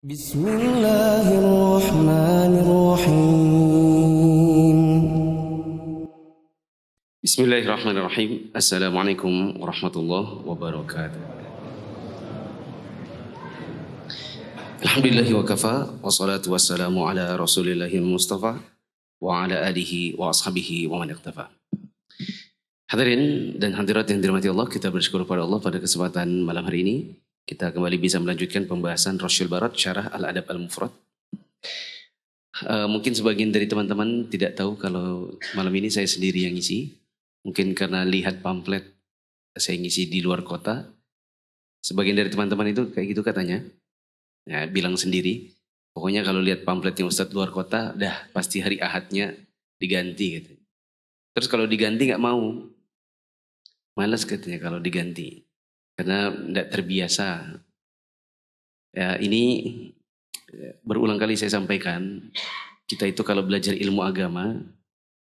Bismillahirrahmanirrahim. Bismillahirrahmanirrahim. Assalamualaikum warahmatullahi wabarakatuh. Alhamdulillahi wa kafa, wassalatu wassalamu ala rasulillahi mustafa wa ala alihi wa ashabihi wa man iqtafa. Hadirin dan hadirat yang dirahmati Allah, kita bersyukur kepada Allah pada kesempatan malam hari ini. Kita kembali bisa melanjutkan pembahasan Rasyul Barat, Syarah Al-Adab Al-Mufrad. Mungkin sebagian dari teman-teman tidak tahu kalau malam ini saya sendiri yang ngisi. Mungkin karena lihat pamflet saya ngisi di luar kota. Sebagian dari teman-teman itu kayak gitu katanya. Ya, bilang sendiri. Pokoknya kalau lihat pamfletnya Ustadz luar kota, dah pasti hari Ahadnya diganti gitu. Terus kalau diganti nggak mau. Malas katanya kalau diganti. Karena tidak terbiasa. Ya, ini berulang kali saya sampaikan. Kita itu kalau belajar ilmu agama,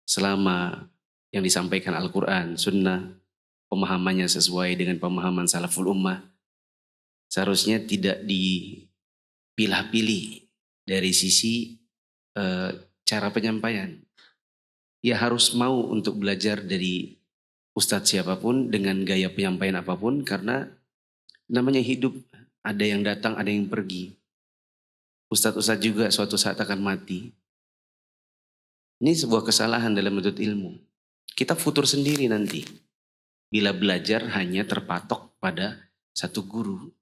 selama yang disampaikan Al-Quran, Sunnah, pemahamannya sesuai dengan pemahaman salaful ummah, seharusnya tidak dipilah-pilih dari sisi cara penyampaian. Ya harus mau untuk belajar dari ustadz siapapun dengan gaya penyampaian apapun, karena namanya hidup, ada yang datang, ada yang pergi. Ustadz-ustadz juga suatu saat akan mati. Ini sebuah kesalahan dalam menuntut ilmu. Kita futur sendiri nanti. Bila belajar hanya terpatok pada satu guru.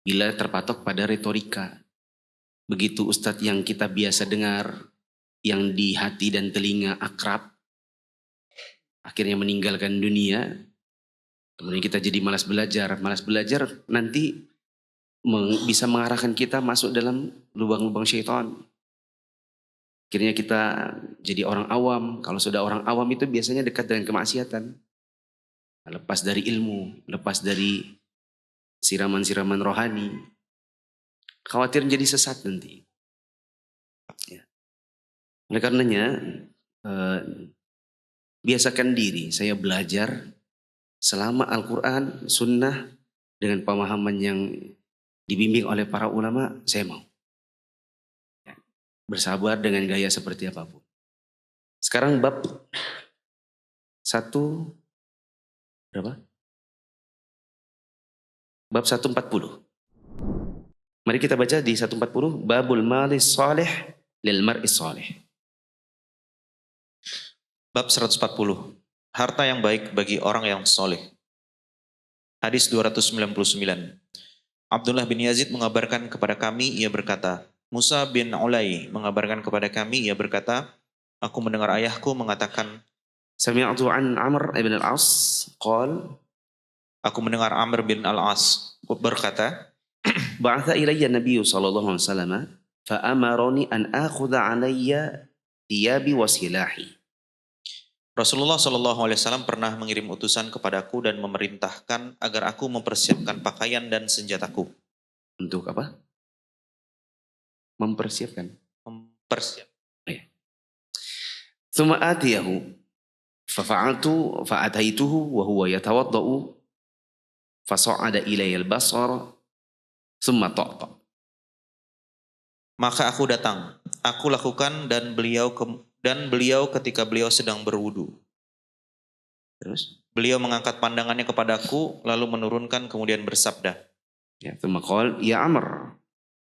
Bila terpatok pada retorika. Begitu ustadz yang kita biasa dengar, yang di hati dan telinga akrab, akhirnya meninggalkan dunia, kemudian kita jadi malas belajar. Malas belajar nanti bisa mengarahkan kita masuk dalam lubang-lubang syaitan. Akhirnya kita jadi orang awam. Kalau sudah orang awam itu biasanya dekat dengan kemaksiatan. Lepas dari ilmu, lepas dari siraman-siraman rohani. Khawatir jadi sesat nanti. Ya. Oleh karenanya, biasakan diri saya belajar selama Al-Quran, Sunnah, dengan pemahaman yang dibimbing oleh para ulama, saya mau. Bersabar dengan gaya seperti apapun. Sekarang bab 1, berapa? Bab 140. Mari kita baca di 140. Babul malis salih lil mar'is salih. Bab 140. Harta yang baik bagi orang yang soleh. Hadis 299. Abdullah bin Yazid mengabarkan kepada kami, ia berkata, Musa bin Ulay mengabarkan kepada kami, ia berkata, aku mendengar ayahku mengatakan, Sami'tu an Amr ibn al-As qal, aku mendengar Amr bin al-As berkata, ba'atha ilayya Nabi sallallahu alaihi wasallam fa amarani an akhudha alayya thiyabi wa silahi. Rasulullah SAW pernah mengirim utusan kepadaku dan memerintahkan agar aku mempersiapkan pakaian dan senjataku. Untuk apa? Mempersiapkan. Mempersiapkan. Thumma atiyahu fafa'altu fa'ataituhu wa huwa yatawaddau fasa'ada ilayya al-basar thumma ta'ta. Maka aku datang, aku lakukan dan beliau ketika beliau sedang berwudu. Terus beliau mengangkat pandangannya kepadaku lalu menurunkan kemudian bersabda. Ya, thumma qala ya Amr,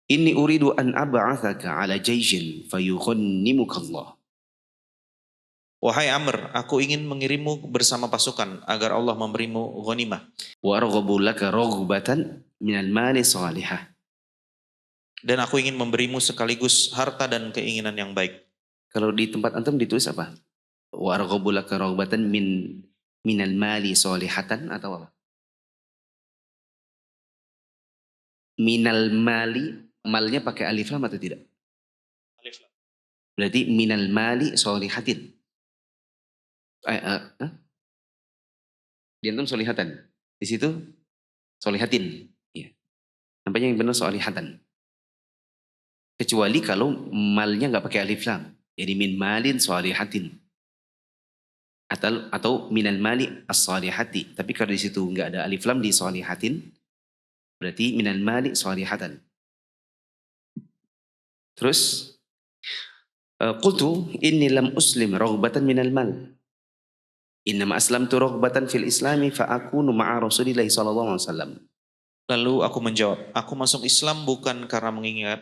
inni uridu an ab'athaka ala jayshin fayughannimuka Allah. Wahai Amr, aku ingin mengirimmu bersama pasukan agar Allah memberimu ghanimah. Wa arghabu laka raghbatan minal mali salihah. Dan aku ingin memberimu sekaligus harta dan keinginan yang baik. Kalau di tempat antum ditulis apa? Wa arghabu laka raghbatan minal mali salihatan atau apa? Minal mali, malnya pakai alif lam atau tidak? Alif lam. Berarti minal mali solihatin. Di antum solihatan. Di situ solihatin. Ya. Nampaknya yang benar solihatan. Kecuali kalau malnya nggak pakai alif lam. Jadi min malin solihatin. Atau minal mali as-solihati. Tapi kalau di situ nggak ada alif lam di solihatin, berarti minal mali solihatan. Terus qultu inni lam uslim raghbatan minal mal. Innama aslamtu raghbatan fil islami fa akunu ma'a Rasulillah sallallahu alaihi wasallam. Lalu aku menjawab, aku masuk Islam bukan karena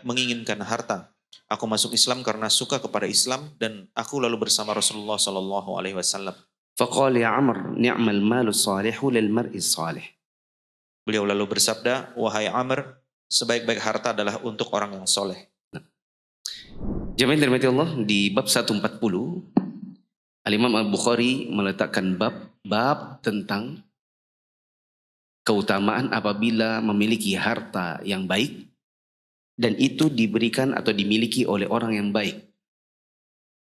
menginginkan harta. Aku masuk Islam karena suka kepada Islam dan aku lalu bersama Rasulullah Sallallahu Alaihi Wasallam. Faqala ya Amr, ni'mal malu salihu lil mar'i salih. Beliau lalu bersabda, wahai Amr, sebaik-baik harta adalah untuk orang yang soleh. Jemaah yang dirahmati Allah, di bab 140 Al-Imam Al-Bukhari meletakkan bab tentang keutamaan apabila memiliki harta yang baik dan itu diberikan atau dimiliki oleh orang yang baik.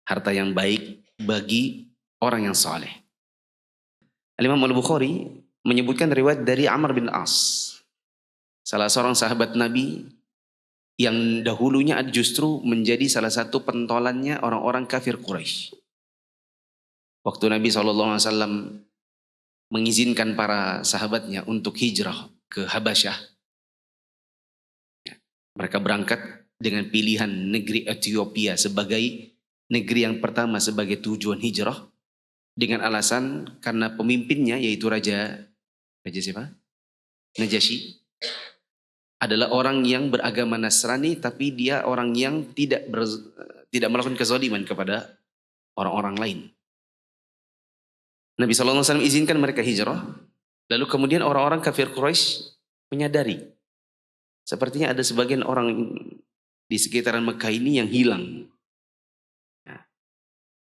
Harta yang baik bagi orang yang saleh. Al-Imam Al-Bukhari menyebutkan riwayat dari Amr bin As, salah seorang sahabat Nabi yang dahulunya justru menjadi salah satu pentolannya orang-orang kafir Quraisy. Waktu Nabi SAW mengizinkan para sahabatnya untuk hijrah ke Habasyah, mereka berangkat dengan pilihan negeri Ethiopia sebagai negeri yang pertama sebagai tujuan hijrah, dengan alasan karena pemimpinnya yaitu Raja siapa? Najasyi adalah orang yang beragama Nasrani, tapi dia orang yang tidak melakukan kezaliman kepada orang-orang lain. Nabi SAW izinkan mereka hijrah, lalu kemudian orang-orang kafir Quraisy menyadari sepertinya ada sebagian orang di sekitaran Mekah ini yang hilang. Nah,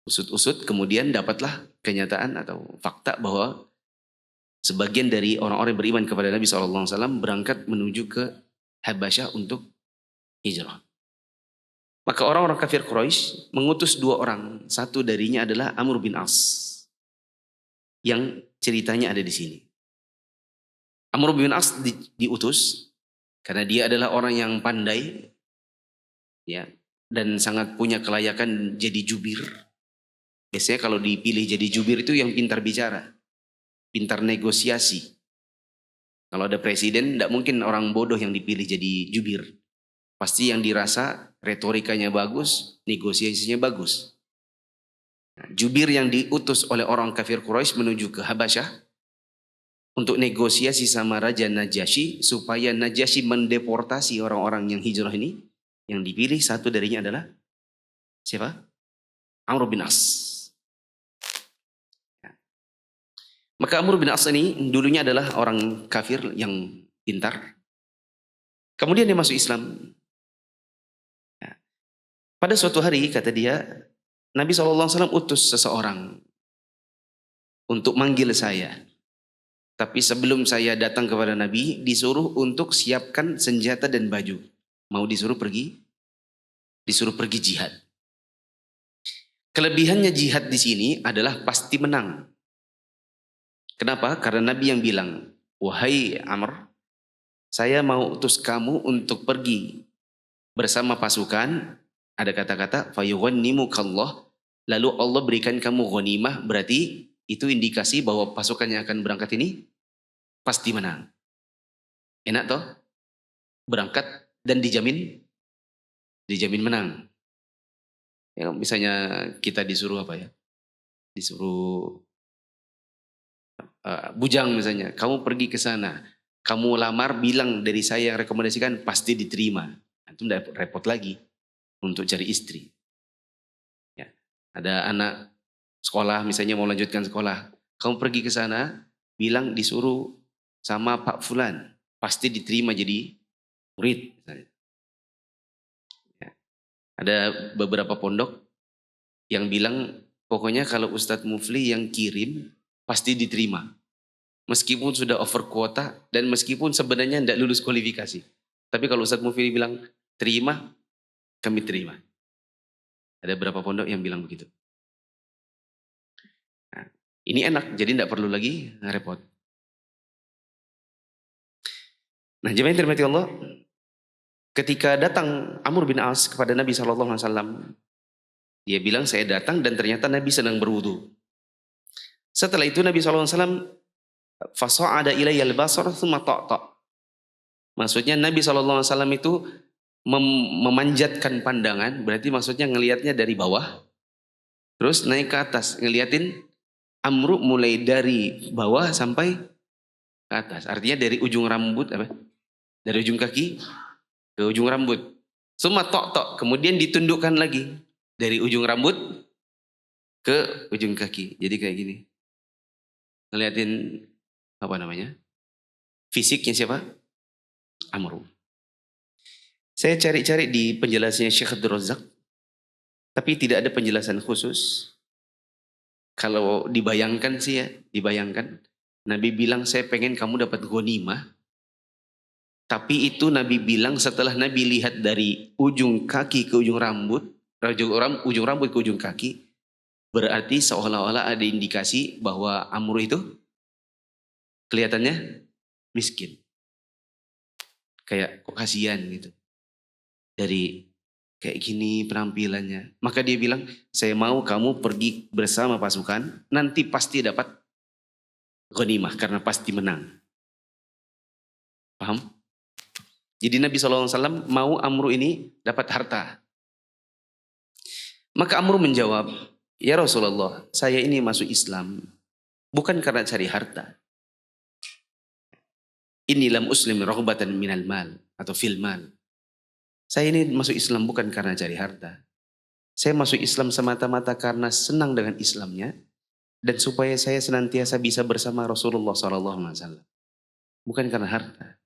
usut-usut kemudian dapatlah kenyataan atau fakta bahwa sebagian dari orang-orang yang beriman kepada Nabi SAW berangkat menuju ke Habasyah untuk hijrah. Maka orang-orang kafir Quraisy mengutus 2 orang. Satu darinya adalah Amr bin As, yang ceritanya ada di sini. Amr bin As diutus karena dia adalah orang yang pandai, ya, dan sangat punya kelayakan jadi jubir. Biasanya kalau dipilih jadi jubir itu yang pintar bicara, pintar negosiasi. Kalau ada presiden, tidak mungkin orang bodoh yang dipilih jadi jubir. Pasti yang dirasa retorikanya bagus, negosiasinya bagus. Nah, jubir yang diutus oleh orang kafir Quraisy menuju ke Habasyah untuk negosiasi sama Raja Najasyi supaya Najasyi mendeportasi orang-orang yang hijrah ini. Yang dipilih satu darinya adalah siapa? Amr bin As. Maka Amr bin As ini dulunya adalah orang kafir yang pintar. Kemudian dia masuk Islam. Pada suatu hari kata dia, Nabi SAW utus seseorang untuk manggil saya. Tapi sebelum saya datang kepada Nabi, disuruh untuk siapkan senjata dan baju. Mau disuruh pergi jihad. Kelebihannya jihad di sini adalah pasti menang. Kenapa? Karena Nabi yang bilang, wahai Amr, saya mau utus kamu untuk pergi bersama pasukan. Ada kata-kata fayughannimukallah, lalu Allah berikan kamu ghanimah, berarti itu indikasi bahwa pasukan yang akan berangkat ini pasti menang. Enak toh? Berangkat dan dijamin menang. Ya, misalnya kita disuruh apa ya? Disuruh bujang misalnya, kamu pergi ke sana, kamu lamar, bilang dari saya yang rekomendasikan, pasti diterima. Itu udah repot lagi untuk cari istri. Ya. Ada anak sekolah misalnya mau lanjutkan sekolah, kamu pergi ke sana, bilang disuruh sama Pak Fulan, pasti diterima jadi murid. Ya. Ada beberapa pondok yang bilang, pokoknya kalau Ustadz Mufli yang kirim, pasti diterima. Meskipun sudah over kuota dan meskipun sebenarnya tidak lulus kualifikasi. Tapi kalau Ustadz Mufli bilang terima, kami terima. Ada beberapa pondok yang bilang begitu. Nah, ini enak, jadi tidak perlu lagi repot. Nah, jemaah yang dirahmati Allah, ketika datang Amr bin As kepada Nabi SAW, dia bilang saya datang dan ternyata Nabi sedang berwudu. Setelah itu Nabi SAW fasa'ada ilayya al-basar thumma ta'ta'. Maksudnya Nabi SAW itu memanjatkan pandangan, berarti maksudnya ngelihatnya dari bawah, terus naik ke atas, ngeliatin Amru mulai dari bawah sampai ke atas. Artinya dari ujung rambut apa? Dari ujung kaki ke ujung rambut. Semua tok-tok, kemudian ditundukkan lagi dari ujung rambut ke ujung kaki. Jadi kayak gini. Ngeliatin apa namanya? Fisiknya siapa? Amru. Saya cari-cari di penjelasannya Syekh Abdul Razak, tapi tidak ada penjelasan khusus. Kalau dibayangkan sih ya, dibayangkan. Nabi bilang saya pengen kamu dapat ghanimah. Tapi itu Nabi bilang setelah Nabi lihat dari ujung kaki ke ujung rambut, ujung rambut ke ujung kaki, berarti seolah-olah ada indikasi bahwa Amr itu kelihatannya miskin. Kayak kok kasihan gitu. Dari kayak gini penampilannya. Maka dia bilang, saya mau kamu pergi bersama pasukan, nanti pasti dapat ghanimah karena pasti menang. Paham? Jadi Nabi SAW mau Amru ini dapat harta. Maka Amru menjawab, ya Rasulullah, saya ini masuk Islam bukan karena cari harta. Inni lam uslim raghbatan minal mal atau fil mal. Saya ini masuk Islam bukan karena cari harta. Saya masuk Islam semata-mata karena senang dengan Islamnya dan supaya saya senantiasa bisa bersama Rasulullah SAW. Bukan karena harta.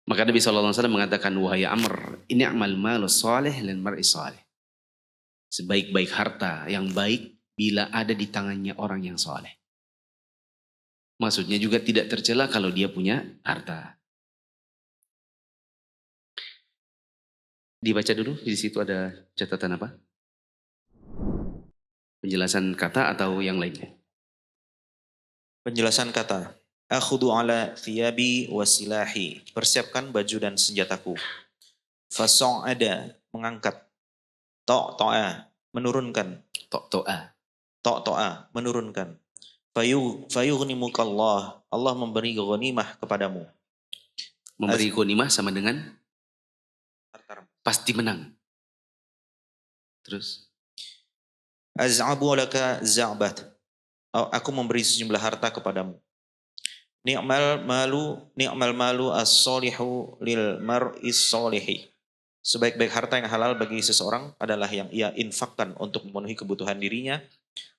Maka Nabi SAW mengatakan, wahai Amr, ini amal malus salih lil mar'i salih. Sebaik-baik harta yang baik bila ada di tangannya orang yang saleh. Maksudnya juga tidak tercela kalau dia punya harta. Dibaca dulu, di situ ada catatan apa? Penjelasan kata atau yang lainnya? Penjelasan kata. Akhudu ala thiyabi wasilahi. Persiapkan baju dan senjataku. Fasa'ada. Mengangkat. To'a. Menurunkan. To'a. To'a. Menurunkan. Fayughnimukallah. Allah memberi ghanimah kepadamu. Memberi ghanimah sama dengan pasti menang. Terus. Az'abu laka za'bat. Aku memberi sejumlah harta kepadamu. Ni'mal malu as-solihu lil mar'is solihi. Sebaik-baik harta yang halal bagi seseorang adalah yang ia infakkan untuk memenuhi kebutuhan dirinya,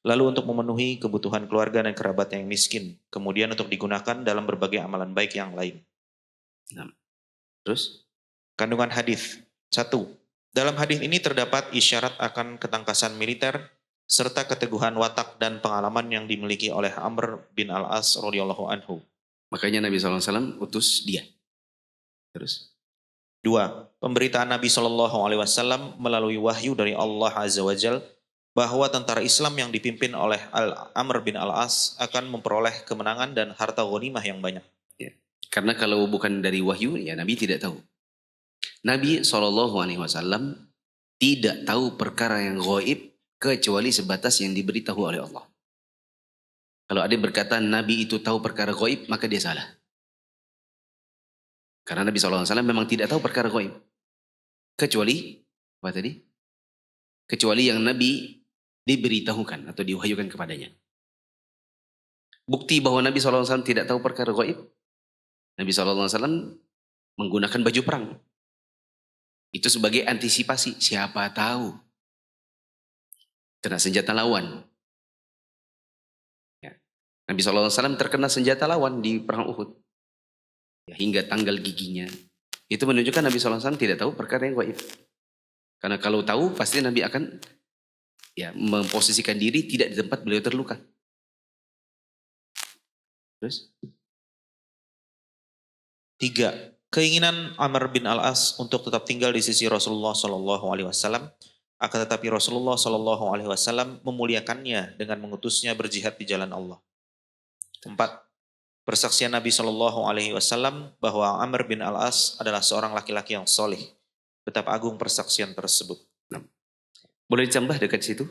lalu untuk memenuhi kebutuhan keluarga dan kerabat yang miskin, kemudian untuk digunakan dalam berbagai amalan baik yang lain. Nah, terus? Kandungan hadis. 1. Dalam hadis ini terdapat isyarat akan ketangkasan militer serta keteguhan watak dan pengalaman yang dimiliki oleh Amr bin Al-As radhiyallahu anhu. Makanya Nabi SAW utus dia. Terus? 2. Pemberitaan Nabi SAW melalui wahyu dari Allah Azza wa Jal bahwa tentara Islam yang dipimpin oleh Amr bin Al-As akan memperoleh kemenangan dan harta ghanimah yang banyak. Ya. Karena kalau bukan dari wahyu, ya Nabi tidak tahu. Nabi SAW tidak tahu perkara yang gaib kecuali sebatas yang diberitahu oleh Allah. Kalau ada yang berkata Nabi itu tahu perkara gaib, maka dia salah. Karena Nabi SAW memang tidak tahu perkara gaib. Kecuali, apa tadi? Kecuali yang Nabi diberitahukan atau diwahyukan kepadanya. Bukti bahwa Nabi SAW tidak tahu perkara gaib, Nabi SAW menggunakan baju perang. Itu sebagai antisipasi, siapa tahu kena senjata lawan. Ya. Nabi SAW terkena senjata lawan di perang Uhud. Ya, hingga tanggal giginya. Itu menunjukkan Nabi SAW tidak tahu perkara yang gaib. Karena kalau tahu pasti Nabi akan ya memposisikan diri tidak di tempat beliau terluka. Terus? 3. Keinginan Amr bin Al-As untuk tetap tinggal di sisi Rasulullah SAW, akan tetapi Rasulullah SAW memuliakannya dengan mengutusnya berjihad di jalan Allah. 4. Persaksian Nabi SAW bahwa Amr bin Al-As adalah seorang laki-laki yang soleh. Betapa agung persaksian tersebut. Boleh ditambah dekat situ?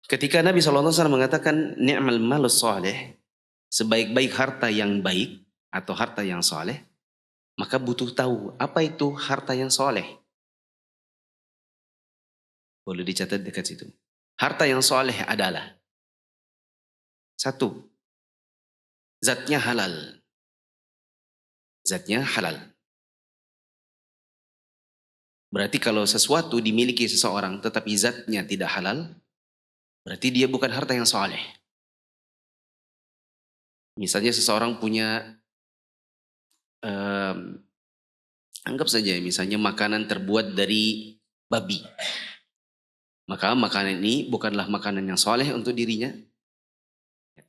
Ketika Nabi SAW mengatakan ni'mal malus salih, sebaik-baik harta yang baik atau harta yang saleh, maka butuh tahu apa itu harta yang soleh. Boleh dicatat dekat situ. Harta yang soleh adalah satu, zatnya halal. Zatnya halal. Berarti kalau sesuatu dimiliki seseorang tetapi zatnya tidak halal, berarti dia bukan harta yang soleh. Misalnya seseorang punya, anggap saja misalnya makanan terbuat dari babi. Maka makanan ini bukanlah makanan yang soleh untuk dirinya.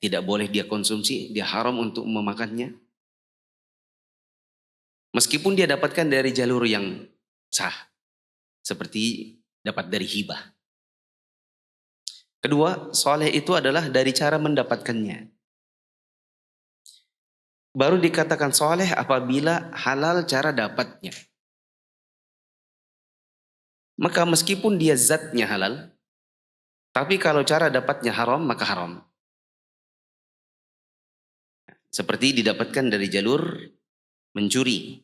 Tidak boleh dia konsumsi, dia haram untuk memakannya. Meskipun dia dapatkan dari jalur yang sah. Seperti dapat dari hibah. Kedua, soleh itu adalah dari cara mendapatkannya. Baru dikatakan soleh apabila halal cara dapatnya. Maka meskipun dia zatnya halal, tapi kalau cara dapatnya haram, maka haram. Seperti didapatkan dari jalur mencuri.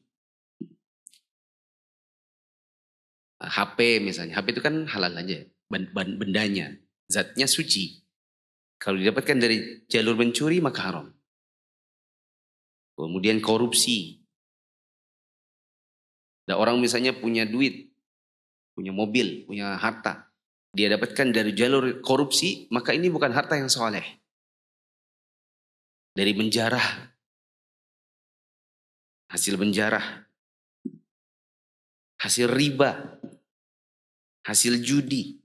HP misalnya, HP itu kan halal aja, bendanya, zatnya suci. Kalau didapatkan dari jalur mencuri maka haram. Kemudian korupsi. Ada orang misalnya punya duit, punya mobil, punya harta. Dia dapatkan dari jalur korupsi, maka ini bukan harta yang soleh. Dari menjarah, hasil menjarah, hasil riba, hasil judi.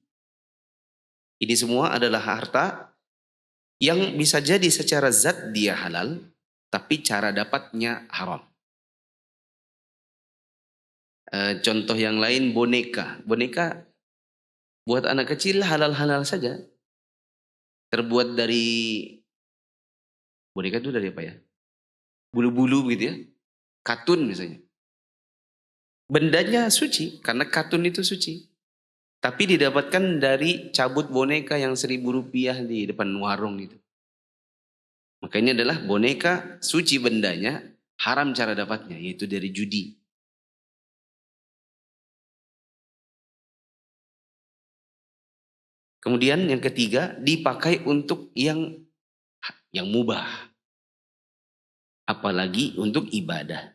Ini semua adalah harta yang bisa jadi secara zat dia halal, tapi cara dapatnya haram. Contoh yang lain boneka. Boneka buat anak kecil halal-halal saja. Terbuat dari, boneka itu dari apa ya? Bulu-bulu gitu ya. Katun misalnya. Bendanya suci, karena katun itu suci. Tapi didapatkan dari cabut boneka yang Rp1.000 di depan warung itu. Maka ini adalah boneka suci bendanya, haram cara dapatnya, yaitu dari judi. Kemudian yang ketiga, dipakai untuk yang mubah. Apalagi untuk ibadah.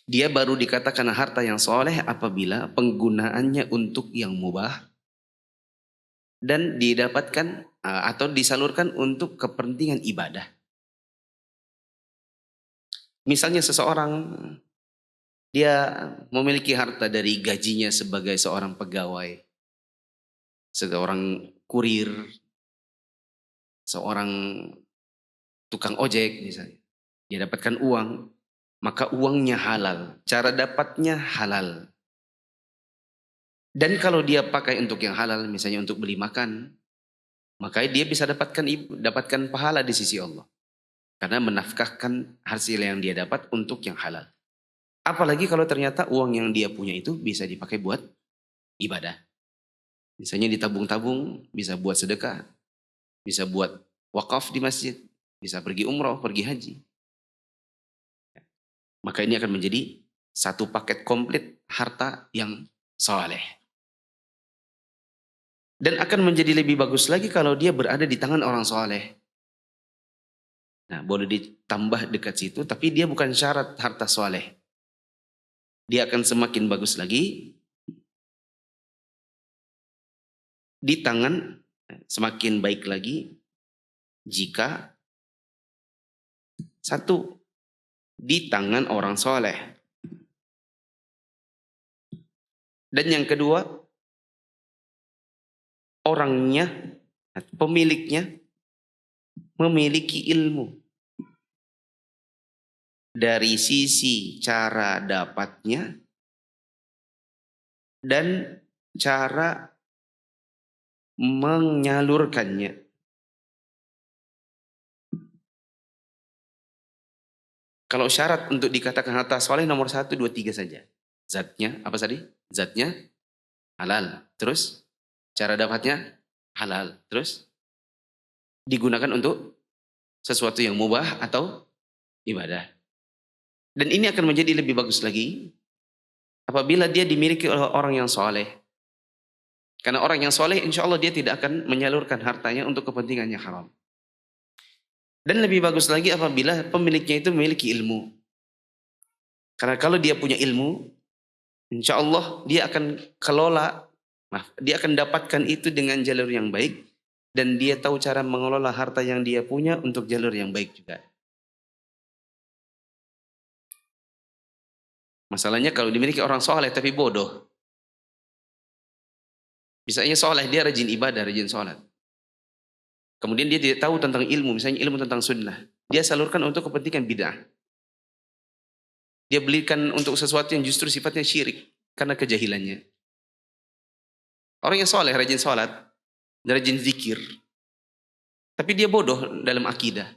Dia baru dikatakan harta yang soleh apabila penggunaannya untuk yang mubah dan didapatkan atau disalurkan untuk kepentingan ibadah. Misalnya seseorang dia memiliki harta dari gajinya sebagai seorang pegawai, seorang kurir, seorang tukang ojek misalnya. Dia dapatkan uang, maka uangnya halal, cara dapatnya halal. Dan kalau dia pakai untuk yang halal, misalnya untuk beli makan, maka dia bisa dapatkan pahala di sisi Allah. Karena menafkahkan hasil yang dia dapat untuk yang halal. Apalagi kalau ternyata uang yang dia punya itu bisa dipakai buat ibadah. Misalnya ditabung-tabung, bisa buat sedekah, bisa buat wakaf di masjid, bisa pergi umroh, pergi haji. Maka ini akan menjadi satu paket komplit harta yang soleh. Dan akan menjadi lebih bagus lagi kalau dia berada di tangan orang soleh. Nah, boleh ditambah dekat situ, tapi dia bukan syarat harta soleh. Dia akan semakin bagus lagi di tangan, semakin baik lagi jika satu, di tangan orang soleh. Dan yang kedua, orangnya, pemiliknya memiliki ilmu. Dari sisi cara dapatnya dan cara menyalurkannya. Kalau syarat untuk dikatakan harta soleh nomor 1, 2, 3 saja. Zatnya, apa tadi? Zatnya halal. Terus cara dapatnya halal. Terus digunakan untuk sesuatu yang mubah atau ibadah. Dan ini akan menjadi lebih bagus lagi apabila dia dimiliki oleh orang yang soleh. Karena orang yang soleh insya Allah dia tidak akan menyalurkan hartanya untuk kepentingan yang haram. Dan lebih bagus lagi apabila pemiliknya itu memiliki ilmu. Karena kalau dia punya ilmu, insya Allah dia akan dia akan dapatkan itu dengan jalur yang baik. Dan dia tahu cara mengelola harta yang dia punya untuk jalur yang baik juga. Masalahnya kalau dimiliki orang soleh tapi bodoh. Misalnya soleh, dia rajin ibadah, rajin sholat. Kemudian dia tidak tahu tentang ilmu, misalnya ilmu tentang sunnah. Dia salurkan untuk kepentingan bid'ah. Dia belikan untuk sesuatu yang justru sifatnya syirik karena kejahilannya. Orang yang soleh, rajin sholat, rajin zikir. Tapi dia bodoh dalam akidah.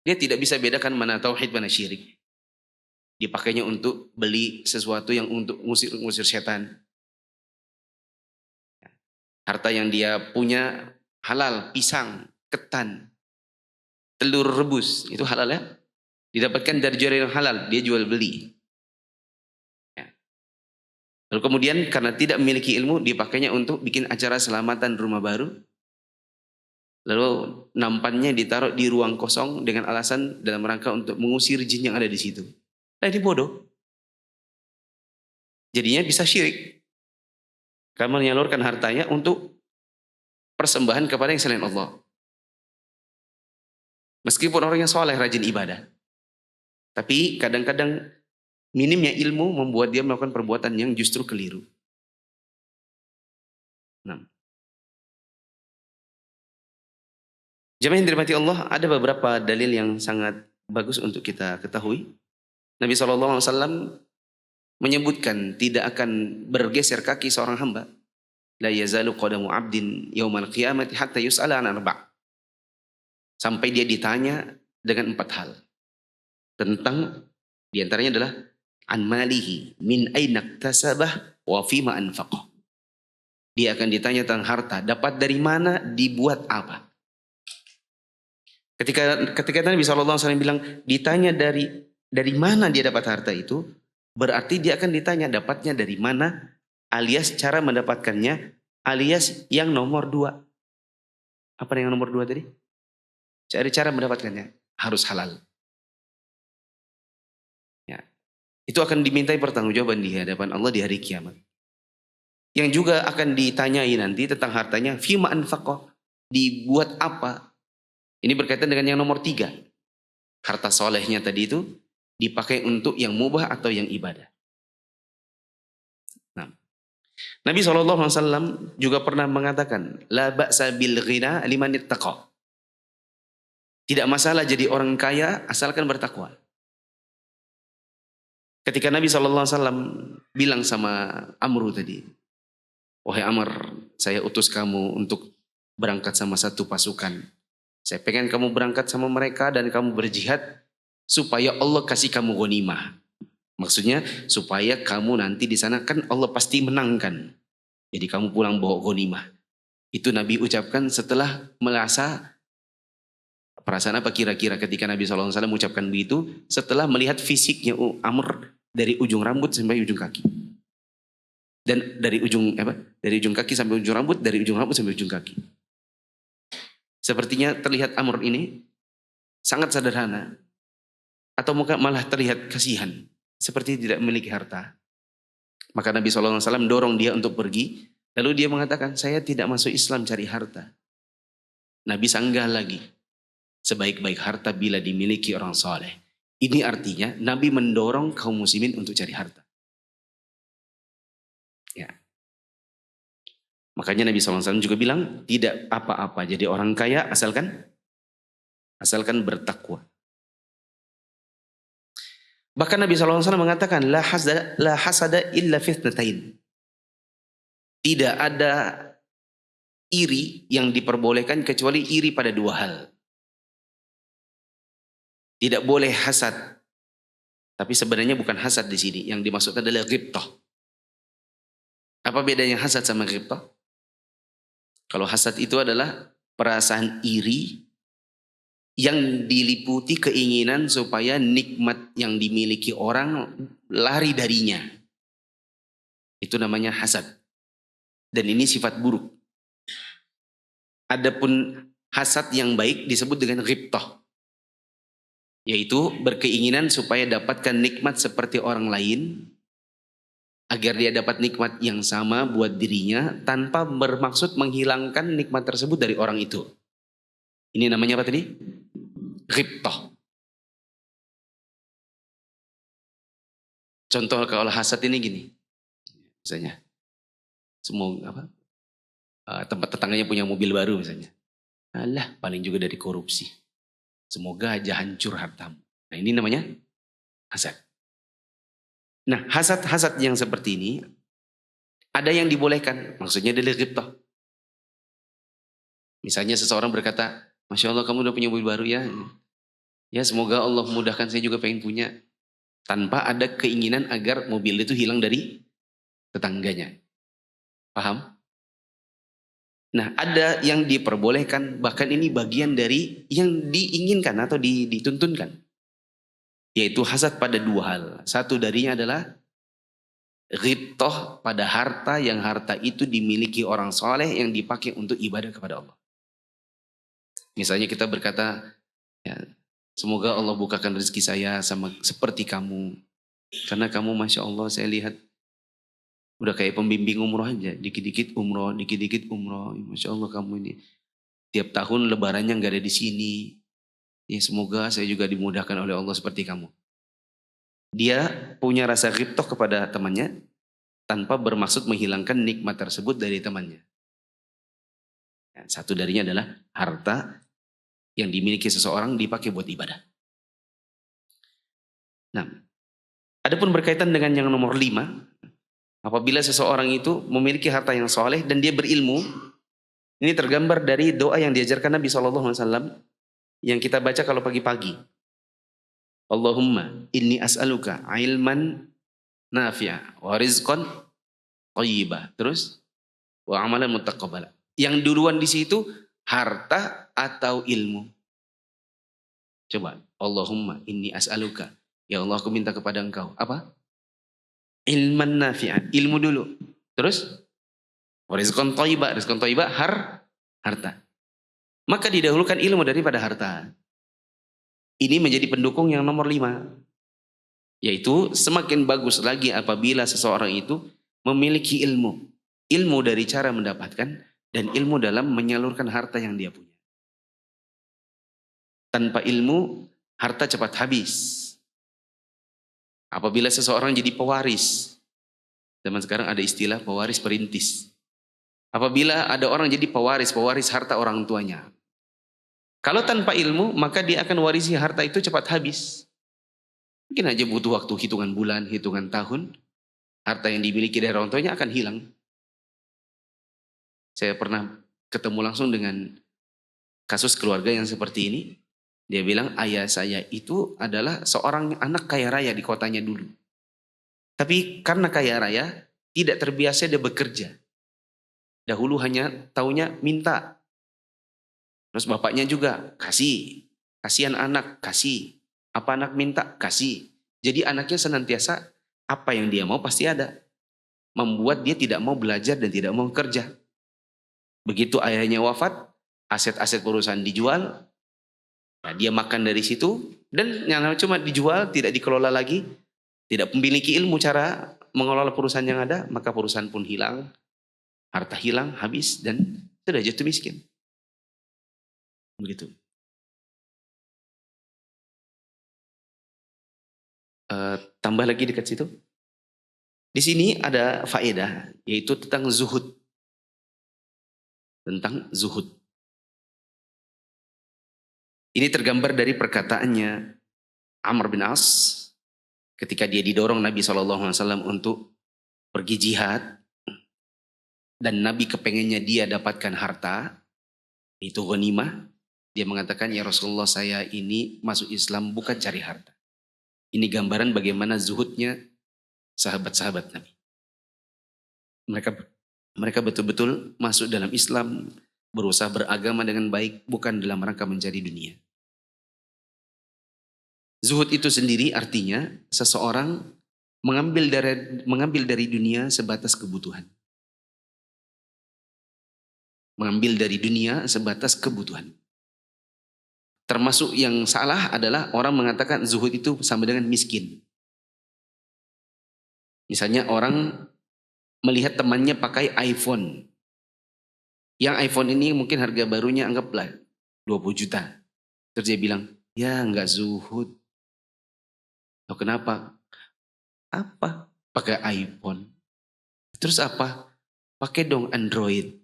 Dia tidak bisa bedakan mana tauhid, mana syirik. Dipakainya untuk beli sesuatu yang untuk ngusir setan. Harta yang dia punya halal, pisang, ketan, telur rebus, itu halal ya. Didapatkan dari jalur yang halal, dia jual beli. Ya. Lalu kemudian karena tidak memiliki ilmu, dipakainya untuk bikin acara selamatan rumah baru. Lalu nampannya ditaruh di ruang kosong dengan alasan dalam rangka untuk mengusir jin yang ada di situ. Nah, ini bodoh. Jadinya bisa syirik. Karena menyalurkan hartanya untuk persembahan kepada yang selain Allah. Meskipun orang yang soleh rajin ibadah. Tapi kadang-kadang minimnya ilmu membuat dia melakukan perbuatan yang justru keliru. Nah. Jemaah yang dirahmati Allah, ada beberapa dalil yang sangat bagus untuk kita ketahui. Nabi SAW menyebutkan tidak akan bergeser kaki seorang hamba. La yazalu qadamu abdin yaumal qiyamati hatta yus'ala an arba'. Sampai dia ditanya dengan 4 hal. Tentang diantaranya adalah an malihi min aina iktasabah wa fima anfaqah. Dia akan ditanya tentang harta, dapat dari mana, dibuat apa. Ketika Nabi SAW bilang ditanya dari mana dia dapat harta itu, berarti dia akan ditanya dapatnya dari mana, alias cara mendapatkannya, alias yang nomor 2. Apa yang nomor 2 tadi? Cari cara mendapatkannya, harus halal. Ya. Itu akan dimintai pertanggungjawaban di hadapan Allah di hari kiamat. Yang juga akan ditanyai nanti tentang hartanya, fima anfaqah, dibuat apa? Ini berkaitan dengan yang nomor 3. Harta solehnya tadi itu dipakai untuk yang mubah atau yang ibadah. Nah, Nabi SAW juga pernah mengatakan, la ba'sa bil ghina liman ittaqa. Tidak masalah jadi orang kaya asalkan bertakwa. Ketika Nabi SAW bilang sama Amru tadi, wahai Amr, saya utus kamu untuk berangkat sama satu pasukan. Saya pengen kamu berangkat sama mereka dan kamu berjihad supaya Allah kasih kamu ghanimah. Maksudnya supaya kamu nanti di sana kan Allah pasti menangkan. Jadi kamu pulang bawa ghanimah. Itu Nabi ucapkan setelah merasa perasaan apa kira-kira ketika Nabi SAW mengucapkan begitu setelah melihat fisiknya Amr dari ujung rambut sampai ujung kaki. Dan dari ujung kaki sampai ujung rambut, dari ujung rambut sampai ujung kaki. Sepertinya terlihat Amr ini sangat sederhana. Atau mungkin malah terlihat kasihan. Seperti tidak memiliki harta. Maka Nabi SAW dorong dia untuk pergi. Lalu dia mengatakan, saya tidak masuk Islam cari harta. Nabi sanggah lagi. Sebaik-baik harta bila dimiliki orang soleh. Ini artinya Nabi mendorong kaum muslimin untuk cari harta. Ya. Makanya Nabi SAW juga bilang, tidak apa-apa jadi orang kaya asalkan bertakwa. Bahkan Nabi SAW mengatakan, la hasada illa fitnatain. Tidak ada iri yang diperbolehkan kecuali iri pada 2 hal. Tidak boleh hasad. Tapi sebenarnya bukan hasad di sini. Yang dimaksud adalah ghibtah. Apa bedanya hasad sama ghibtah? Kalau hasad itu adalah perasaan iri yang diliputi keinginan supaya nikmat yang dimiliki orang lari darinya. Itu namanya hasad. Dan ini sifat buruk. Adapun hasad yang baik disebut dengan ghibtah. Yaitu berkeinginan supaya dapatkan nikmat seperti orang lain, agar dia dapat nikmat yang sama buat dirinya tanpa bermaksud menghilangkan nikmat tersebut dari orang itu. Ini namanya apa tadi? Ghibtah. Contoh kalau hasad ini gini. Misalnya, tempat tetangganya punya mobil baru misalnya. Alah, paling juga dari korupsi. Semoga aja hancur hartamu. Nah, ini namanya hasad. Nah, hasad-hasad yang seperti ini ada yang dibolehkan. Maksudnya dari ghibtah. Misalnya seseorang berkata, Masya Allah kamu udah punya mobil baru ya. Ya semoga Allah mudahkan, saya juga pengen punya. Tanpa ada keinginan agar mobil itu hilang dari tetangganya. Paham? Nah, ada yang diperbolehkan, bahkan ini bagian dari yang diinginkan atau dituntunkan. Yaitu hasad pada dua hal. Satu darinya adalah ghibtah pada harta yang harta itu dimiliki orang soleh yang dipakai untuk ibadah kepada Allah. Misalnya kita berkata, ya, semoga Allah bukakan rezeki saya sama seperti kamu. Karena kamu Masya Allah saya lihat udah kayak pembimbing umroh aja. Dikit-dikit umroh, dikit-dikit umroh. Masya Allah kamu ini. Tiap tahun lebarannya nggak ada di sini. Ya semoga saya juga dimudahkan oleh Allah seperti kamu. Dia punya rasa ghibtah kepada temannya tanpa bermaksud menghilangkan nikmat tersebut dari temannya. Ya, satu darinya adalah harta yang dimiliki seseorang dipakai buat ibadah. Nah, adapun berkaitan dengan yang nomor 5, apabila seseorang itu memiliki harta yang soleh dan dia berilmu, ini tergambar dari doa yang diajarkan Nabi SAW yang kita baca kalau pagi-pagi. Allahumma inni as'aluka ilman nafi'a wa rizqan thayyibah. Terus wa amalan muttaqabbala. Yang duluan di situ harta atau ilmu. Coba Allahumma inni as'aluka. Ya Allah aku minta kepada engkau. Apa? Ilman nafi'an, ilmu dulu. Terus rizqan thayyibah, harta. Maka didahulukan ilmu daripada harta. Ini menjadi pendukung yang nomor 5. Yaitu semakin bagus lagi apabila seseorang itu memiliki ilmu. Ilmu dari cara mendapatkan dan ilmu dalam menyalurkan harta yang dia punya. Tanpa ilmu, harta cepat habis. Apabila seseorang jadi pewaris, zaman sekarang ada istilah pewaris perintis. Apabila ada orang jadi pewaris harta orang tuanya. Kalau tanpa ilmu, maka dia akan warisi harta itu cepat habis. Mungkin aja butuh waktu hitungan bulan, hitungan tahun. Harta yang dimiliki dari orang tuanya akan hilang. Saya pernah ketemu langsung dengan kasus keluarga yang seperti ini. Dia bilang ayah saya itu adalah seorang anak kaya raya di kotanya dulu. Tapi karena kaya raya tidak terbiasa dia bekerja. Dahulu hanya taunya minta. Terus bapaknya juga kasih. Kasihan anak, kasih. Apa anak minta, kasih. Jadi anaknya senantiasa apa yang dia mau pasti ada. Membuat dia tidak mau belajar dan tidak mau kerja. Begitu ayahnya wafat, aset-aset perusahaan dijual. Nah, dia makan dari situ dan yang cuma dijual, tidak dikelola lagi, tidak memiliki ilmu cara mengelola perusahaan yang ada, maka perusahaan pun hilang, harta hilang, habis dan sudah jatuh miskin. Begitu. Tambah lagi dekat situ. Di sini ada faedah yaitu tentang zuhud. Tentang zuhud. Ini tergambar dari perkataannya Amr bin As ketika dia didorong Nabi SAW untuk pergi jihad dan Nabi kepengennya dia dapatkan harta, itu ghanimah. Dia mengatakan, ya Rasulullah saya ini masuk Islam bukan cari harta. Ini gambaran bagaimana zuhudnya sahabat-sahabat Nabi. Mereka betul-betul masuk dalam Islam, berusaha beragama dengan baik, bukan dalam rangka mencari dunia. Zuhud itu sendiri artinya seseorang mengambil dari dunia sebatas kebutuhan. Mengambil dari dunia sebatas kebutuhan. Termasuk yang salah adalah orang mengatakan zuhud itu sama dengan miskin. Misalnya orang melihat temannya pakai iPhone. Yang iPhone ini mungkin harga barunya anggaplah 20 juta. Terus dia bilang, ya enggak zuhud. Loh kenapa? Apa? Pakai iPhone. Terus apa? Pakai dong Android.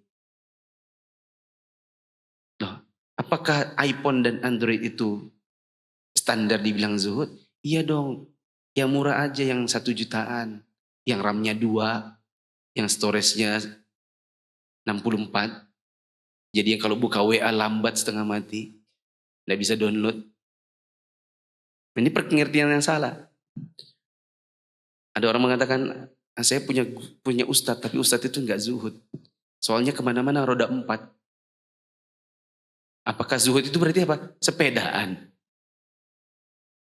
Loh, apakah iPhone dan Android itu standar dibilang zuhud? Iya dong. Yang murah aja yang 1 jutaan. Yang RAM-nya 2. Yang storage-nya 64. Jadi yang kalau buka WA lambat setengah mati. Nggak bisa download. Ini pengertian yang salah. Ada orang mengatakan, saya punya ustadz, tapi ustadz itu nggak zuhud. Soalnya kemana-mana roda 4. Apakah zuhud itu berarti apa? Sepedaan.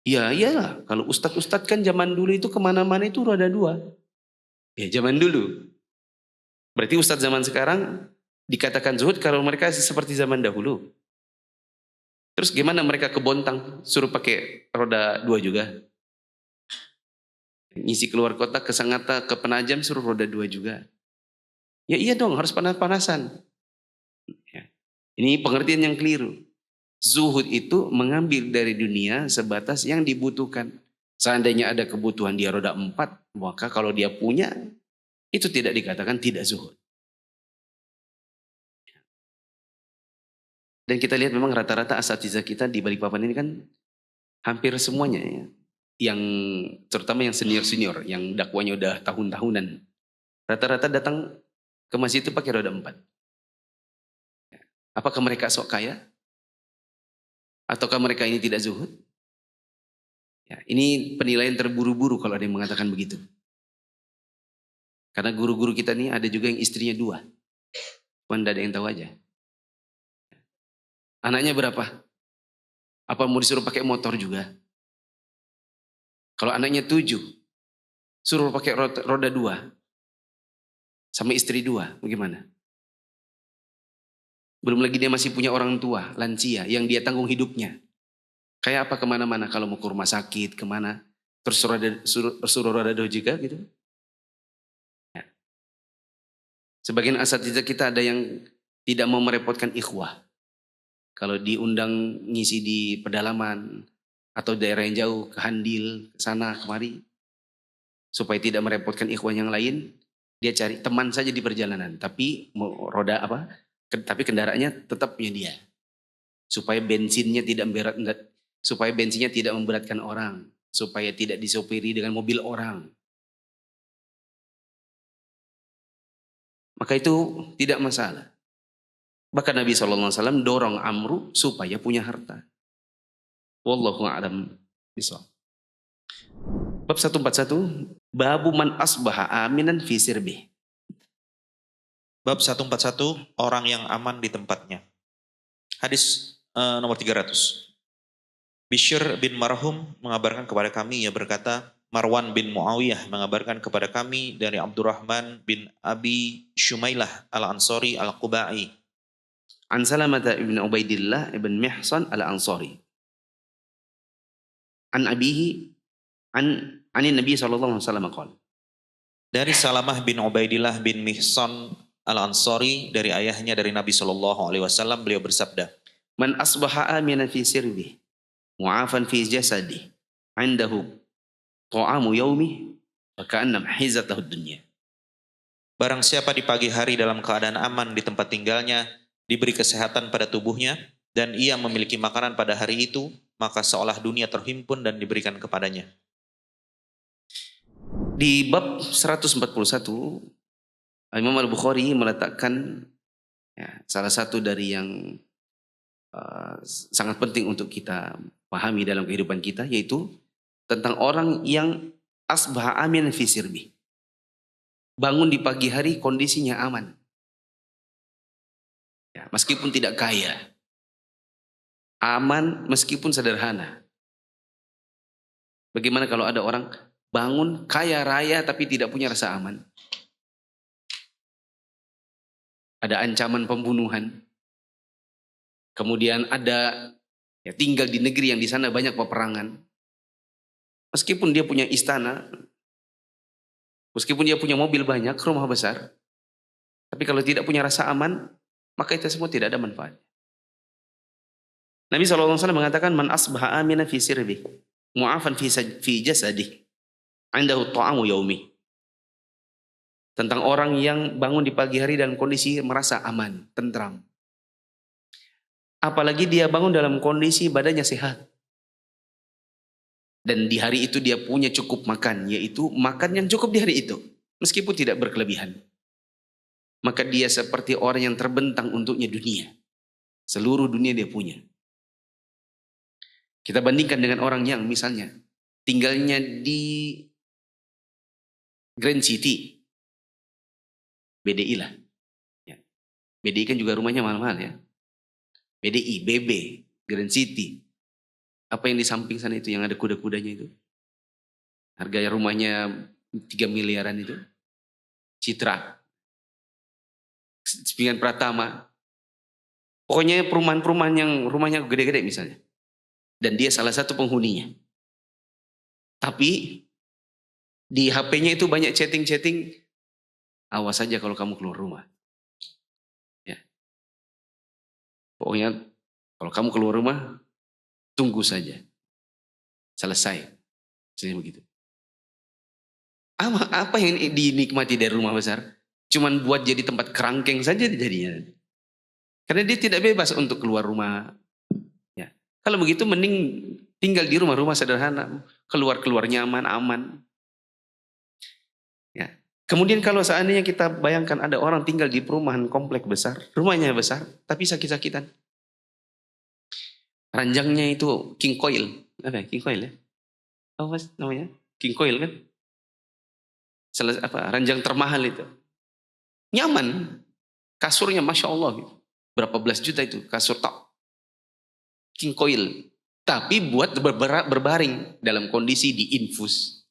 Ya iyalah, kalau ustadz-ustadz kan zaman dulu itu kemana-mana itu roda 2. Ya zaman dulu. Berarti ustadz zaman sekarang dikatakan zuhud kalau mereka seperti zaman dahulu. Terus gimana mereka ke Bontang suruh pakai roda 2 juga? Ngisi keluar kota ke Sangatta, ke Penajam suruh roda 2 juga. Ya iya dong, harus panas-panasan. Ya. Ini pengertian yang keliru. Zuhud itu mengambil dari dunia sebatas yang dibutuhkan. Seandainya ada kebutuhan dia roda 4, maka kalau dia punya, itu tidak dikatakan tidak zuhud. Dan kita lihat memang rata-rata asatidzah kita di Balikpapan ini kan hampir semuanya ya. Yang terutama yang senior-senior, yang dakwanya udah tahun-tahunan. Rata-rata datang ke masjid itu pakai roda 4. Apakah mereka sok kaya? Ataukah mereka ini tidak zuhud? Ya, ini penilaian terburu-buru kalau ada yang mengatakan begitu. Karena guru-guru kita nih ada juga yang istrinya 2. Cuman tidak ada yang tahu aja. Anaknya berapa? Apa mau disuruh pakai motor juga? Kalau anaknya 7, suruh pakai roda 2. Sama istri 2, bagaimana? Belum lagi dia masih punya orang tua, lansia, yang dia tanggung hidupnya. Kayak apa kemana-mana, kalau mau ke rumah sakit, kemana. Terus suruh roda 2 juga gitu. Ya. Sebagian asatidzah kita ada yang tidak mau merepotkan ikhwah. Kalau diundang ngisi di pedalaman, atau daerah yang jauh, ke Handil, ke sana, kemari. Supaya tidak merepotkan ikhwah yang lain, dia cari teman saja di perjalanan. Tapi roda apa? Tapi kendaraannya tetap punya dia. Supaya bensinnya tidak memberatkan orang. Supaya tidak disopiri dengan mobil orang. Maka itu tidak masalah. Bahkan Nabi SAW dorong Amru supaya punya harta. Wallahu a'lam bishawab. Bab 141, babu man asbaha aminan fi sirbih. Bab 141, orang yang aman di tempatnya. Hadis nomor 300. Bishr bin Marhum mengabarkan kepada kami, ia berkata, Marwan bin Muawiyah mengabarkan kepada kami dari Abdurrahman bin Abi Shumailah al-Ansari al-Qubai. An Salamata ibn Ubaidillah ibn Mihsan al-Ansari. An abihi, anin Nabi SAW qala. Dari Salamah bin Ubaidillah bin Mihsan al-Ansari, dari ayahnya dari Nabi SAW, beliau bersabda, Man asbaha aminan fi sirbih, mu'afan fi jasadih, indahu ta'amu yaumih, faka'annam hizatahu dunya. barang siapa di pagi hari dalam keadaan aman di tempat tinggalnya, diberi kesehatan pada tubuhnya, dan ia memiliki makanan pada hari itu, maka seolah dunia terhimpun dan diberikan kepadanya. Di bab 141, Imam Al-Bukhari meletakkan salah satu dari yang sangat penting untuk kita pahami dalam kehidupan kita, yaitu tentang orang yang asbah amin fi sirbi. Bangun di pagi hari kondisinya aman. Ya, meskipun tidak kaya. Aman meskipun sederhana. Bagaimana kalau ada orang bangun kaya raya tapi tidak punya rasa aman? Ada ancaman pembunuhan. Kemudian ada tinggal di negeri yang di sana banyak peperangan. Meskipun dia punya istana, meskipun dia punya mobil banyak, rumah besar, tapi kalau tidak punya rasa aman, maka itu semua tidak ada manfaat. Nabi SAW mengatakan, Man asbaha amina fi sirbi, mu'afan fi jasadih, indahu ta'amu yaumi. Tentang orang yang bangun di pagi hari dalam kondisi merasa aman, tentram. Apalagi dia bangun dalam kondisi badannya sehat. Dan di hari itu dia punya cukup makan, yaitu makan yang cukup di hari itu. Meskipun tidak berkelebihan. Maka dia seperti orang yang terbentang untuknya dunia. Seluruh dunia dia punya. Kita bandingkan dengan orang yang misalnya tinggalnya di Grand City. BDI lah. Ya. BDI kan juga rumahnya mahal-mahal ya. BDI, BB, Grand City. Apa yang di samping sana itu yang ada kuda-kudanya itu? Harga rumahnya 3 miliaran itu. Citra. Sepingan Pratama. Pokoknya perumahan-perumahan yang rumahnya gede-gede misalnya. Dan dia salah satu penghuninya. Tapi di HP-nya itu banyak chatting-chatting. Awas saja kalau kamu keluar rumah. Ya. Pokoknya kalau kamu keluar rumah, tunggu saja. Selesai. Misalnya begitu. Apa yang dinikmati dari rumah besar? Cuman buat jadi tempat kerangkeng saja jadinya. Karena dia tidak bebas untuk keluar rumah. Ya. Kalau begitu mending tinggal di rumah-rumah sederhana. Keluar-keluar nyaman, aman. Ya. Kemudian kalau seandainya kita bayangkan ada orang tinggal di perumahan komplek besar. Rumahnya besar, tapi sakit-sakitan. Ranjangnya itu king coil. Apa ya? King coil ya? Apa namanya? King coil kan? Ranjang termahal itu. Nyaman. Kasurnya Masya Allah. Gitu. Berapa belas juta itu kasur tak. King coil. Tapi buat berbaring dalam kondisi diinfus.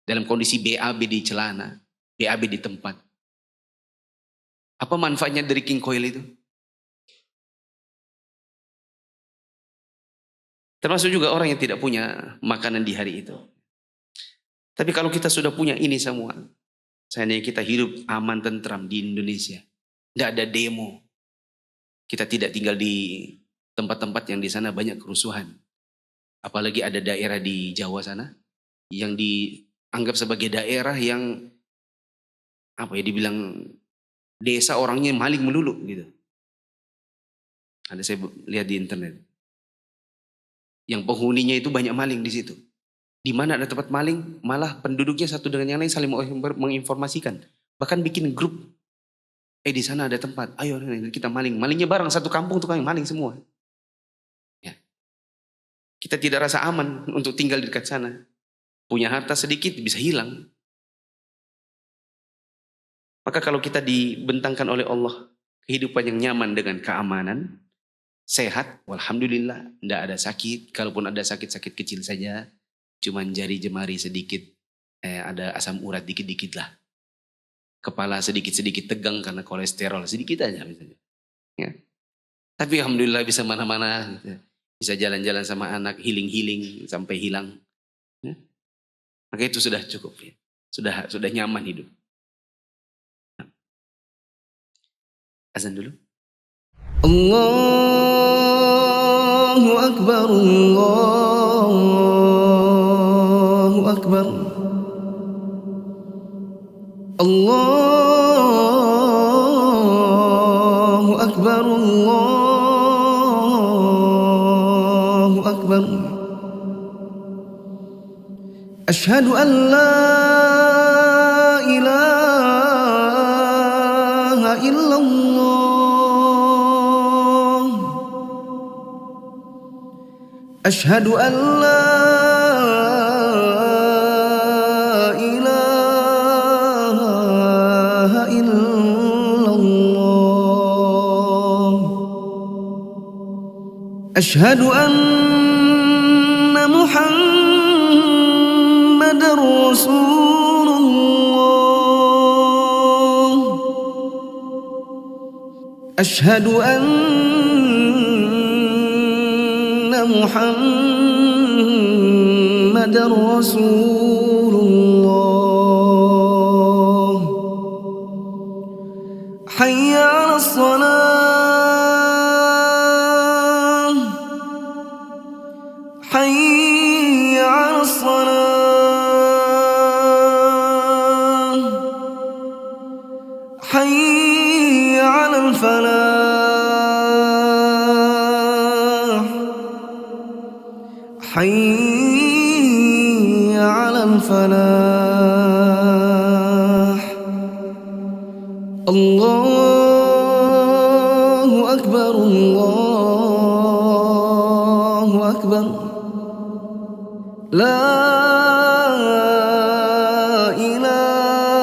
Dalam kondisi BAB di celana. BAB di tempat. Apa manfaatnya dari king coil itu? Termasuk juga orang yang tidak punya makanan di hari itu. Tapi kalau kita sudah punya ini semua. Seandainya kita hidup aman tentram di Indonesia. Tidak ada demo. Kita tidak tinggal di tempat-tempat yang di sana banyak kerusuhan. Apalagi ada daerah di Jawa sana. Yang dianggap sebagai daerah yang dibilang desa orangnya maling melulu gitu. Ada saya lihat di internet. Yang penghuninya itu banyak maling di situ. Di mana ada tempat maling, malah penduduknya satu dengan yang lain saling menginformasikan. Bahkan bikin grup. Di sana ada tempat, ayo kita maling. Malingnya bareng satu kampung tukang maling semua. Ya. Kita tidak rasa aman untuk tinggal di dekat sana. Punya harta sedikit bisa hilang. Maka kalau kita dibentangkan oleh Allah kehidupan yang nyaman dengan keamanan, sehat, walhamdulillah, tidak ada sakit. Kalaupun ada sakit-sakit kecil saja, cuman jari jemari sedikit, ada asam urat dikit-dikit lah. Kepala sedikit-sedikit tegang karena kolesterol, sedikit aja misalnya. Ya. Tapi alhamdulillah bisa mana-mana, gitu. Bisa jalan-jalan sama anak, healing-healing sampai hilang. Ya. Maka itu sudah cukup, ya. Sudah nyaman hidup. Azan dulu. Allahu Akbar, Allahu Akbar. Allahu Akbar, Allahu Akbar. Asyhadu an la ilaha illallah. Asyhadu an la ilaha illallah. Asyhadu anna Muhammad رسول الله أشهد أن محمد رسول الله حي على الصلاة حي على الصلاة حي على الفلاح حي على الفلاح الله أكبر الله أكبر لا إله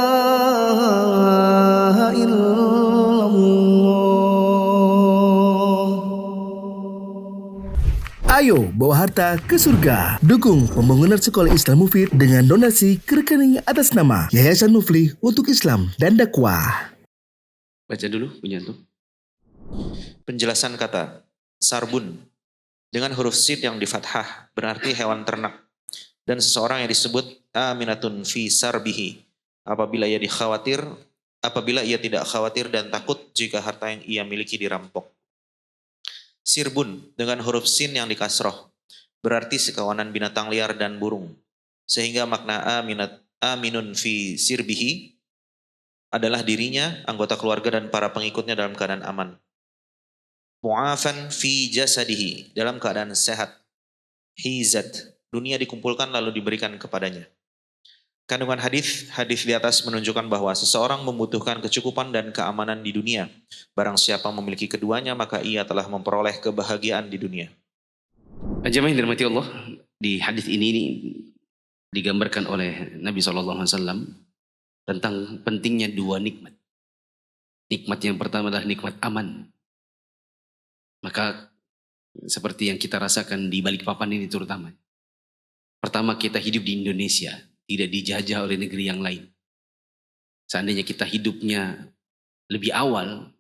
إلا الله. Ayo bawa harta ke surga. Dukung pembangunan sekolah Islam Mufid dengan donasi ke rekening atas nama Yayasan Muflih untuk Islam dan Dakwah. Baca dulu punya tuh. Penjelasan kata sarbun dengan huruf sin yang di fathah berarti hewan ternak, dan seseorang yang disebut aminatun fi sarbihi apabila ia tidak khawatir dan takut jika harta yang ia miliki dirampok. Sirbun dengan huruf sin yang di kasroh berarti sekawanan binatang liar dan burung, sehingga makna aminun fi sirbihi adalah dirinya, anggota keluarga dan para pengikutnya dalam keadaan aman. Mu'afan fi jasadihi, dalam keadaan sehat. Hizat, dunia dikumpulkan lalu diberikan kepadanya. Kandungan hadis di atas menunjukkan bahwa seseorang membutuhkan kecukupan dan keamanan di dunia. Barang siapa memiliki keduanya, maka ia telah memperoleh kebahagiaan di dunia. Jemaah yang dirahmati Allah, di hadis ini digambarkan oleh Nabi SAW tentang pentingnya dua nikmat. Nikmat yang pertama adalah nikmat aman. Maka seperti yang kita rasakan di Balikpapan ini terutama. Pertama, kita hidup di Indonesia, tidak dijajah oleh negeri yang lain. Seandainya kita hidupnya lebih awal,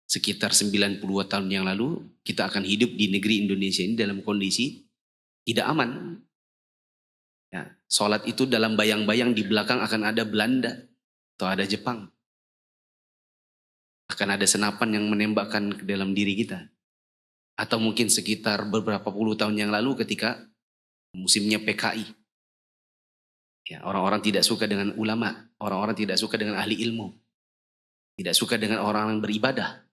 sekitar 92 tahun yang lalu, kita akan hidup di negeri Indonesia ini dalam kondisi tidak aman. Ya, sholat itu dalam bayang-bayang di belakang akan ada Belanda atau ada Jepang. Akan ada senapan yang menembakkan ke dalam diri kita. Atau mungkin sekitar beberapa puluh tahun yang lalu ketika musimnya PKI. Ya, orang-orang tidak suka dengan ulama, orang-orang tidak suka dengan ahli ilmu, tidak suka dengan orang yang beribadah.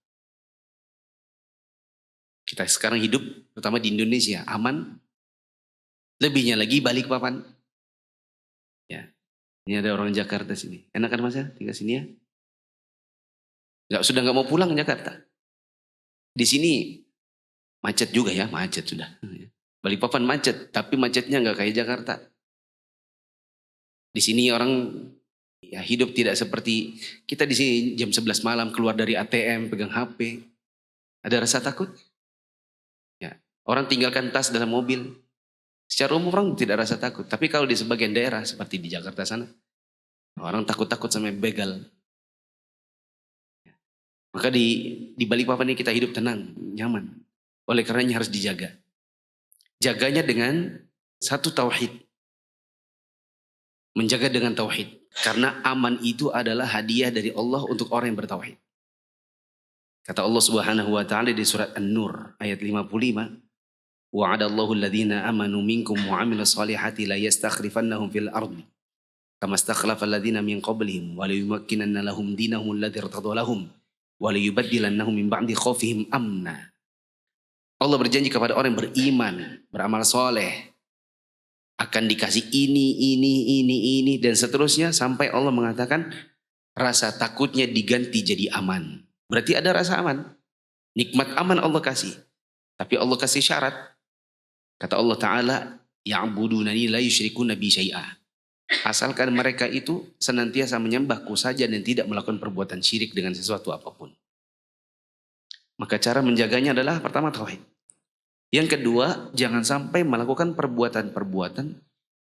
Kita sekarang hidup, terutama di Indonesia, aman. Lebihnya lagi Balikpapan. Ya, ini ada orang Jakarta sini. Enak kan Mas ya, tinggal sini ya? Sudah nggak mau pulang ke Jakarta. Di sini macet juga ya, macet sudah. Balikpapan macet, tapi macetnya nggak kayak Jakarta. Di sini orang ya hidup tidak seperti kita di sini jam 11 malam keluar dari ATM pegang HP. Ada rasa takut? Ya, orang tinggalkan tas dalam mobil. Secara umum orang tidak rasa takut, tapi kalau di sebagian daerah seperti di Jakarta sana, orang takut-takut sampai begal. Maka di Balikpapan ini kita hidup tenang, nyaman. Oleh karenanya harus dijaga. Jaganya dengan satu tauhid. Menjaga dengan tauhid. Karena aman itu adalah hadiah dari Allah untuk orang yang bertauhid. Kata Allah Subhanahu wa taala di surat An-Nur ayat 55, wa'adallahu alladhina amanu minkum wa 'amilus solihati la yastakhlifannahum fil ardi kama istakhlafa alladhina min qablihim wa la yumakkinanna lahum dinahum alladhi irtadha lahum wa la yubaddilannahum min ba'di khaufihim amna. Allah berjanji kepada orang yang beriman, beramal soleh, akan dikasih ini, dan seterusnya sampai Allah mengatakan rasa takutnya diganti jadi aman. Berarti ada rasa aman. Nikmat aman Allah kasih. Tapi Allah kasih syarat. Kata Allah Ta'ala, ya'budunani la yusyrikuna bi syai'a. Asalkan mereka itu senantiasa menyembahku saja dan tidak melakukan perbuatan syirik dengan sesuatu apapun. Maka cara menjaganya adalah pertama tauhid. Yang kedua, jangan sampai melakukan perbuatan-perbuatan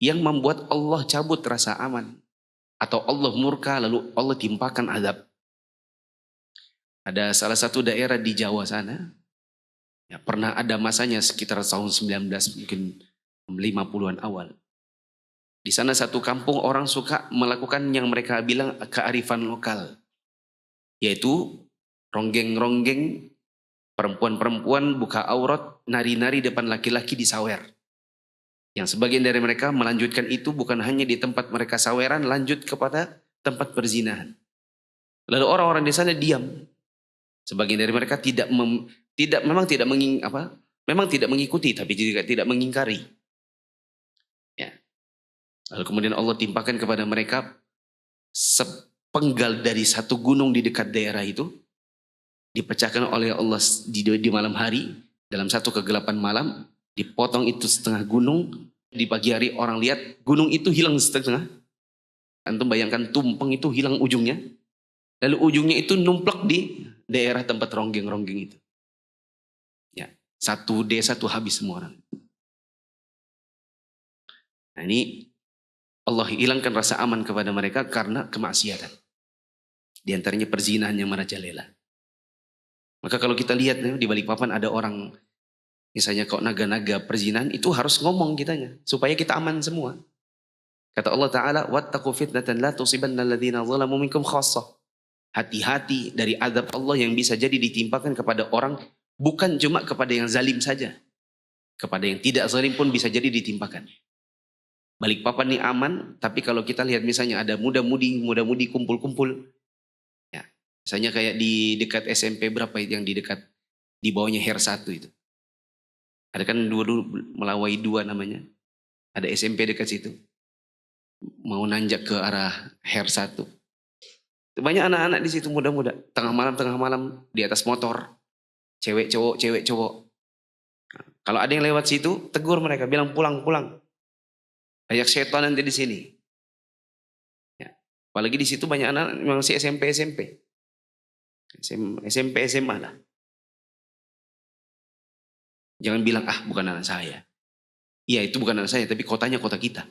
yang membuat Allah cabut rasa aman. Atau Allah murka lalu Allah timpakan azab. Ada salah satu daerah di Jawa sana, ya, pernah ada masanya sekitar tahun 19 mungkin 50-an awal. Di sana satu kampung orang suka melakukan yang mereka bilang kearifan lokal. Yaitu ronggeng-ronggeng, perempuan-perempuan buka aurat, nari-nari depan laki-laki di sawer. Yang sebagian dari mereka melanjutkan itu bukan hanya di tempat mereka saweran, lanjut kepada tempat perzinahan. Lalu orang-orang di sana diam. Sebagian dari mereka memang tidak mengikuti, tapi juga tidak mengingkari. Ya. Lalu kemudian Allah timpakan kepada mereka sepenggal dari satu gunung di dekat daerah itu, dipecahkan oleh Allah di malam hari, dalam satu kegelapan malam, dipotong itu setengah gunung, di pagi hari orang lihat gunung itu hilang setengah. Antum bayangkan tumpeng itu hilang ujungnya, lalu ujungnya itu numplek di daerah tempat ronggeng-ronggeng itu. Ya, satu desa tuh habis semua orang. Nah ini Allah hilangkan rasa aman kepada mereka karena kemaksiatan. Di antaranya perzinahan yang merajalela. Maka kalau kita lihat di Balikpapan ada orang, misalnya kok naga-naga perzinahan, itu harus ngomong kitanya supaya kita aman semua. Kata Allah Ta'ala, wattaqu fitnatan la tusibanna alladhina zalamu minkum khassah. Hati-hati dari azab Allah yang bisa jadi ditimpakan kepada orang, bukan cuma kepada yang zalim saja. Kepada yang tidak zalim pun bisa jadi ditimpakan. Balikpapan ini aman, tapi kalau kita lihat misalnya ada muda-mudi kumpul-kumpul. Ya, misalnya kayak di dekat SMP berapa yang di dekat, di bawahnya HER 1 itu. Ada kan dulu Melawai 2 namanya. Ada SMP dekat situ. Mau nanjak ke arah HER 1. Banyak anak-anak di situ muda-muda. Tengah malam di atas motor. Cewek cowok. Nah, kalau ada yang lewat situ, tegur mereka, bilang pulang. Banyak setan nanti di sini. Ya. Apalagi di situ banyak anak masih SMP SMA lah. Jangan bilang bukan anak saya. Iya itu bukan anak saya, tapi kotanya kota kita.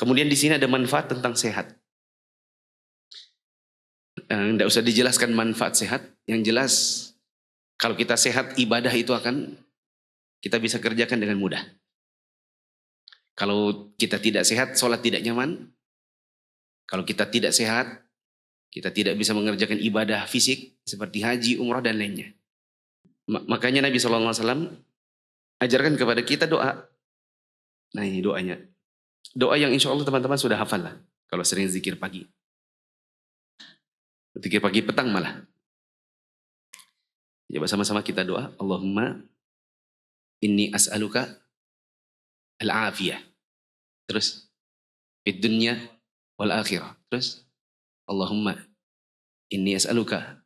Kemudian di sini ada manfaat tentang sehat. Tidak usah dijelaskan manfaat sehat. Yang jelas kalau kita sehat, ibadah itu kita bisa kerjakan dengan mudah. Kalau kita tidak sehat, sholat tidak nyaman. Kalau kita tidak sehat, kita tidak bisa mengerjakan ibadah fisik seperti haji, umrah dan lainnya. Makanya Nabi SAW ajarkan kepada kita doa. Nah ini doanya. Doa yang insya Allah teman-teman sudah hafal lah. Kalau sering zikir pagi. Zikir pagi petang malah. Coba sama-sama kita doa. Allahumma inni as'aluka al-afiyah. Terus. Fid dunya wal akhirah. Terus. Allahumma inni as'aluka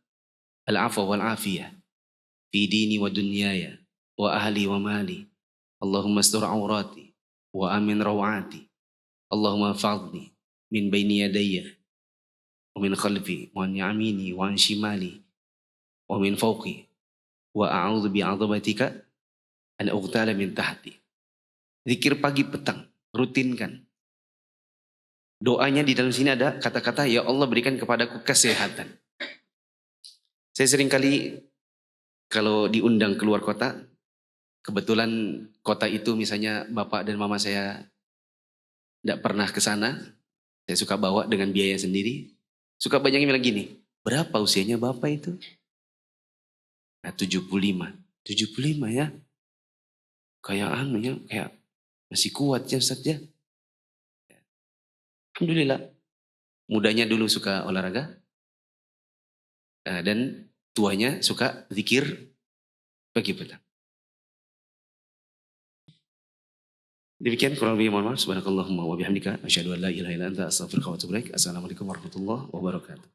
al-afwa wal afiyah. Fi dini wa dunyaya. Wa ahli wa mali. Allahumma astur awrati. Wa amin rawati. Allahumma fadni min baini yadayya wa min khalfi wa an yamini wa an shimali wa min fawqi wa a'udzu bi'adzabatika an ughtala min tahti. Zikir pagi petang, rutinkan. Doanya di dalam sini ada kata-kata ya Allah berikan kepadaku kesehatan. Saya sering kali kalau diundang keluar kota, kebetulan kota itu misalnya bapak dan mama saya tidak pernah ke sana, saya suka bawa dengan biaya sendiri. Suka banyak yang bilang gini, berapa usianya bapak itu? Nah 75 ya. Kayak masih kuat ya Ustaz ya. Alhamdulillah. Mudanya dulu suka olahraga. Dan tuanya suka zikir pagi petang. Demikian kurang lebih mohon maaf. Subhanakallahumma wa bihamdika asyhadu an la ilaha illa anta astaghfiruka wa atubu ilaik. Assalamualaikum warahmatullahi wabarakatuh.